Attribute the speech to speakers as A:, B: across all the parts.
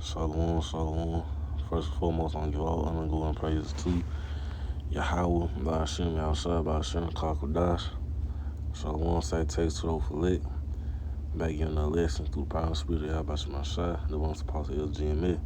A: Shalom, shalom. First and foremost, I want to give all honor and glory and praises to Yahweh, Ba'ashem, Yahushua, Ba'ashem, Kakodash. Shalom, salutation to those for lit. Back in the lesson through the power and spirit of Yahweh, Shemashah, the one supposed to LGMA.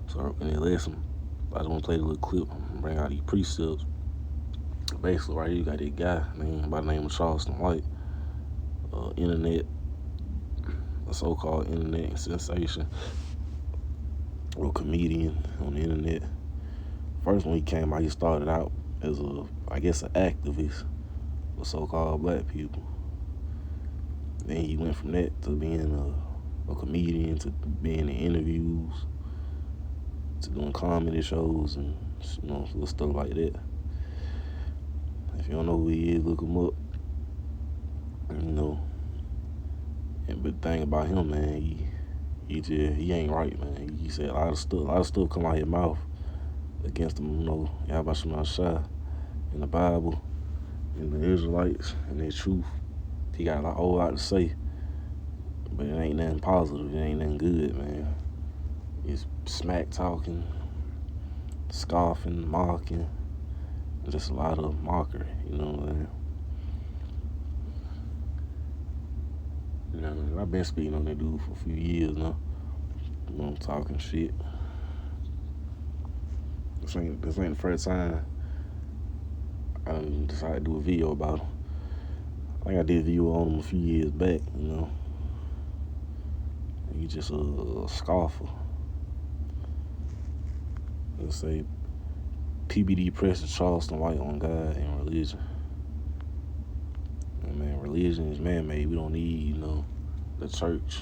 A: So in the lesson, I just want to play a little clip and bring out these precepts. Basically, right here, you got this guy by the name of Charleston White, internet, a so-called internet sensation, or comedian on the internet. First, when he came out, he started out as an activist for so-called black people. Then he went from that to being a comedian, to being in interviews, to doing comedy shows and little stuff like that. If you don't know who he is, look him up. But the thing about him, man, he ain't right, man. He said a lot of stuff come out of his mouth against him, Yahweh Shemashah in the Bible, and the Israelites, and their truth. He got a whole lot to say, but it ain't nothing positive. It ain't nothing good, man. It's smack talking, scoffing, mocking, just a lot of mockery, you know what I'm saying? I've been speaking on that dude for a few years now. Talking shit. This ain't the first time I decided to do a video about him. I think I did a video on him a few years back, He's just a scoffer. Let's say PBD presses Charleston White on God and religion. And man, religion is man-made. We don't need, the church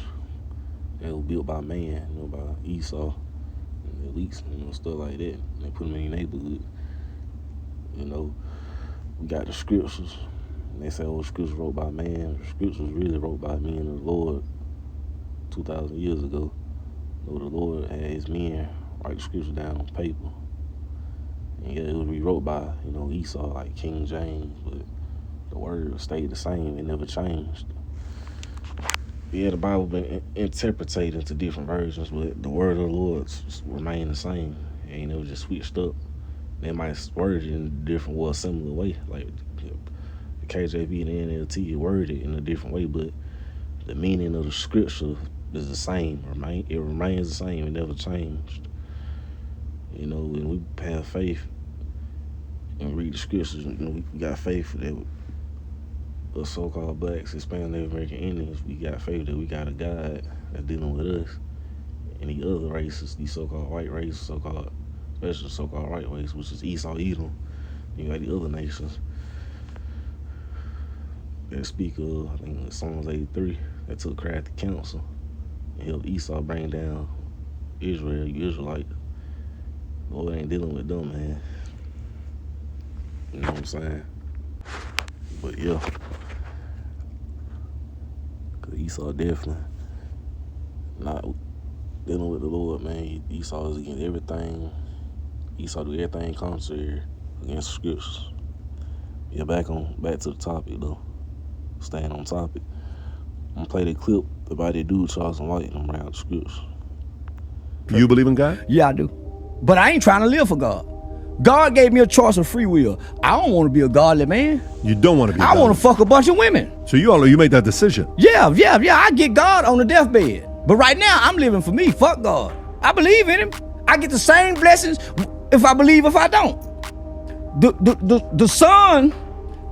A: that was built by man, by Esau and the elites, stuff like that. They put them in the neighborhood. We got the scriptures. And they say, the scriptures wrote by man. The scriptures really wrote by men of the Lord 2,000 years ago. The Lord had his men write the scriptures down on paper. And yeah, it was rewrote by, Esau, like King James, but the word stayed the same. It never changed. Yeah, the Bible been interpreted into different versions, but the word of the Lord remained the same. It ain't never just switched up. They might word it in a different or a similar way, like the KJV and the NLT worded in a different way, but the meaning of the scripture is the same. It remains the same. It never changed. When we have faith and read the scriptures, we got faith that the so-called blacks, Hispanic, Native American Indians, we got faith that we got a God that's dealing with us. And the other races, these so-called white races, especially the so-called white race, which is Esau, Edom, you got the other nations that speak of, I think Psalms 83, that took crafty counsel and helped Esau bring down Israel, you Israelite. Lord ain't dealing with them, man. You know what I'm saying? But yeah, cause Esau definitely not dealing with the Lord, man. Esau is against everything. Esau do everything contrary against the scriptures. Yeah, back to the topic though. Staying on topic. I'm gonna play the clip about that dude Charleston White and bring out the scriptures.
B: You believe in God?
C: Yeah, I do. But I ain't trying to live for God. God gave me a choice of free will. I don't want to be a godly man.
B: You don't want to be.
C: I want to fuck a bunch of women.
B: So you made that decision.
C: Yeah. I get God on the deathbed. But right now, I'm living for me. Fuck God. I believe in him. I get the same blessings if I believe, if I don't. The sun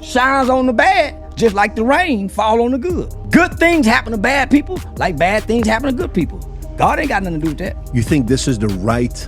C: shines on the bad just like the rain fall on the good. Good things happen to bad people like bad things happen to good people. God ain't got nothing to do with that.
B: You think this is the right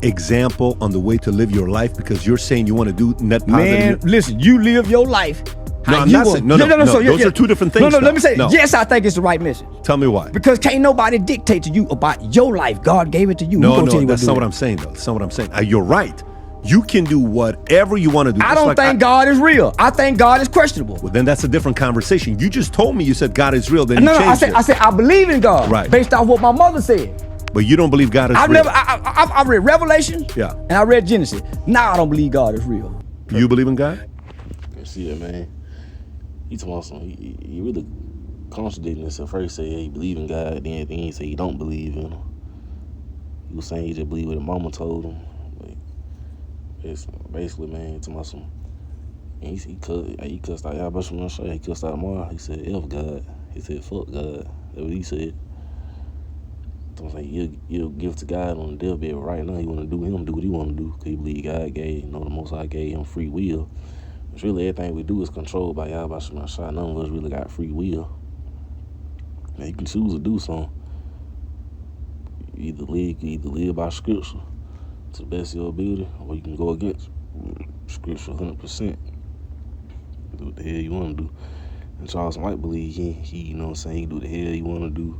B: example on the way to live your life because you're saying you want to do net positive?
C: Man, listen, you live your life.
B: No, I'm not saying. No. Those are two different things.
C: No, let me say, yes, I think it's the right message.
B: Tell me why.
C: Because can't nobody dictate to you about your life. God gave it to you.
B: No, that's not what I'm saying, though. That's not what I'm saying. You're right. You can do whatever you want to do.
C: I don't think God is real. I think God is questionable.
B: Well, then that's a different conversation. You just told me you said God is real. Then
C: I said I believe in God.
B: Right.
C: Based off what my mother said.
B: But you don't believe God is real.
C: I read Revelation.
B: Yeah.
C: And I read Genesis. Now I don't believe God is real.
B: You believe in God?
A: See it, man. He talking about something. He really contradicting himself. First he say he believe in God, then he say he don't believe in him. He was saying he just believed what his mama told him. Like, it's basically, man, to my son. And he cussed out Yahweh Shema Shai. He cussed out Mar. He said, F God. He said, fuck God. That's what he said. So I'm saying, you'll give to God on the deathbed. Right now, he want to do what he want to do. Because he believe God gave, the Most High gave him free will. Which really everything we do is controlled by Yahweh Shema Shai. None of us really got free will. Now, you can choose to do something. You either live by scripture to the best of your ability, or you can go against scripture 100%. Do what the hell you want to do. And Charles might believe he you know what I'm saying, he can do what the hell he want to do.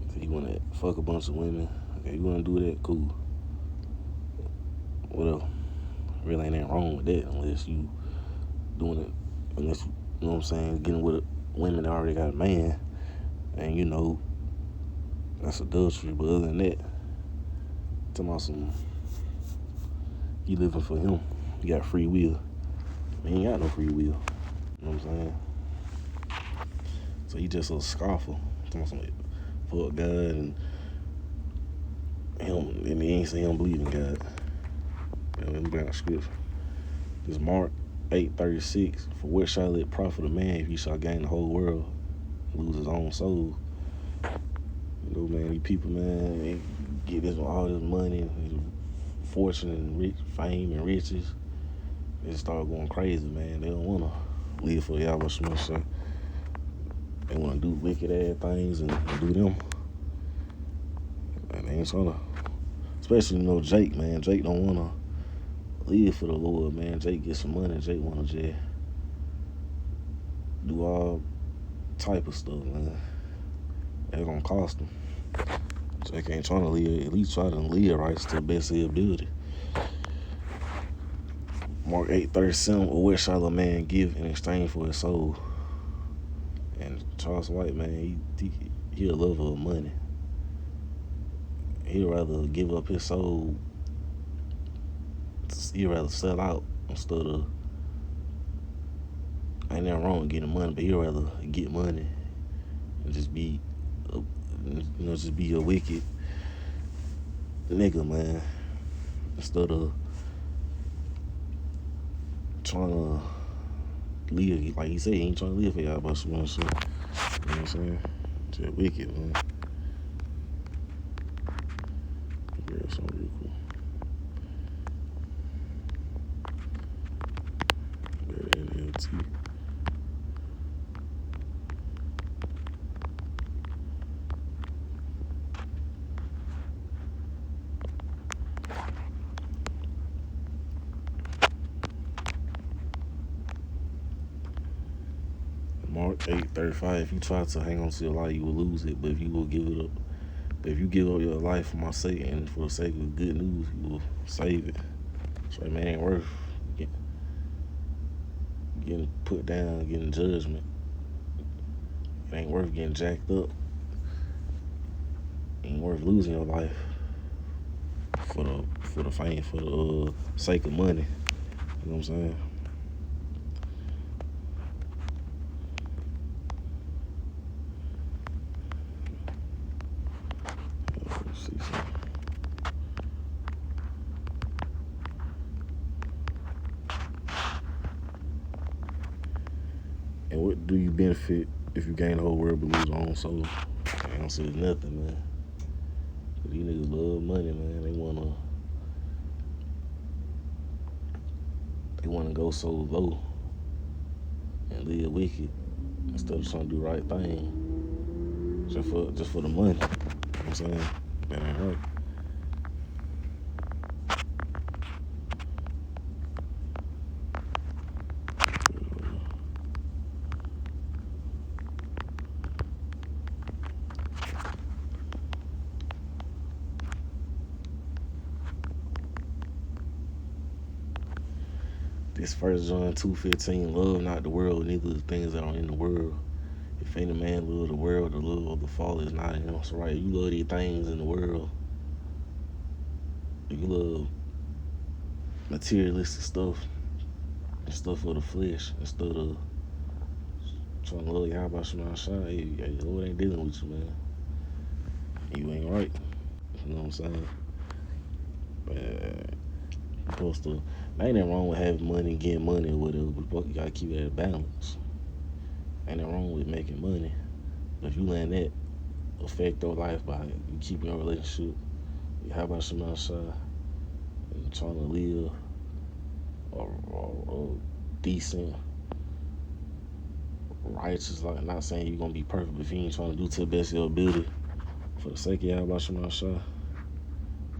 A: If he want to fuck a bunch of women, okay, you want to do that, cool. Whatever. Really ain't nothing wrong with that unless you doing it, unless you know what I'm saying, getting with women that already got a man. And you know, that's adultery. But other than that, talking about some, he living for him. He got free will. He ain't got no free will. You know what I'm saying? So he just a scoffer. Talking about some fuck God and him, and he ain't saying he don't believe in God. Let me bring out scripture. This Mark 8:36. For what shall it profit a man if he shall gain the whole world and lose his own soul? You know, man, these people, man, they get this all this money, fortune and fame and riches. They start going crazy, man. They don't want to live for Yahweh Shema Shai. They want to do wicked ass things and do them. And they ain't trying to, especially, you know, Jake, man. Jake don't want to live for the Lord, man. Jake get some money. Jake want to just do all type of stuff, man. That's going to cost him. Jake ain't trying to live, at least try to live right to the best of his ability. Mark 8:37, or what shall a man give in exchange for his soul? And Charles White, man, he a lover of money. He'd rather give up his soul. He'd rather sell out instead of, ain't nothing wrong with getting money, but he'd rather get money and just be, just be a wicked nigga, man, instead of trying to live, like he said, he ain't trying to live for y'all about some shit. You know what I'm saying? Just wicked, man. Yeah, something real cool. NLT. Mark 8:35. If you try to hang on to your life, you will lose it. But if you will give it up, if you give up your life for my sake and for the sake of good news, you will save it. So, man, it ain't worth getting put down, getting judgment. It ain't worth getting jacked up. It ain't worth losing your life for the fame, for the sake of money. You know what I'm saying? Let's see something. And what do you benefit if you gain the whole world but lose your own soul? I don't see nothing, man. These niggas love money, man. They wanna go so low and live wicked instead of trying to do the right thing just for the money. You know what I'm saying? That ain't right. This 1 John 2:15, love not the world, neither the things that are in the world. If any man love the world, the love of the Father is not in him. So right, you love these things in the world. You love materialistic stuff and stuff of the flesh instead of trying to love Yahweh Shema Shai. Hey, the Lord ain't dealing with you, man. You ain't right. You know what I'm saying? You're supposed to. Ain't nothing wrong with having money, getting money, or whatever. But you gotta keep that balance. Ain't nothing wrong with making money. But if you letting that affect your life by you keeping your relationship, how about some outside and trying to live a decent, righteous, like not saying you're gonna be perfect, but if you ain't trying to do to the best of your ability for the sake of y'all about some outside,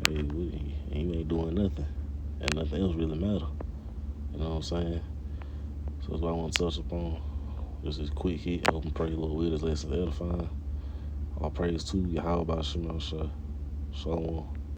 A: hey, you ain't doing nothing. And nothing else really matter. You know what I'm saying? So that's what I want to touch upon. Just this quick hit. I hope and pray, Lord, with us, lessons edifying. All praise to Yahweh by Shema Shah. Shalom.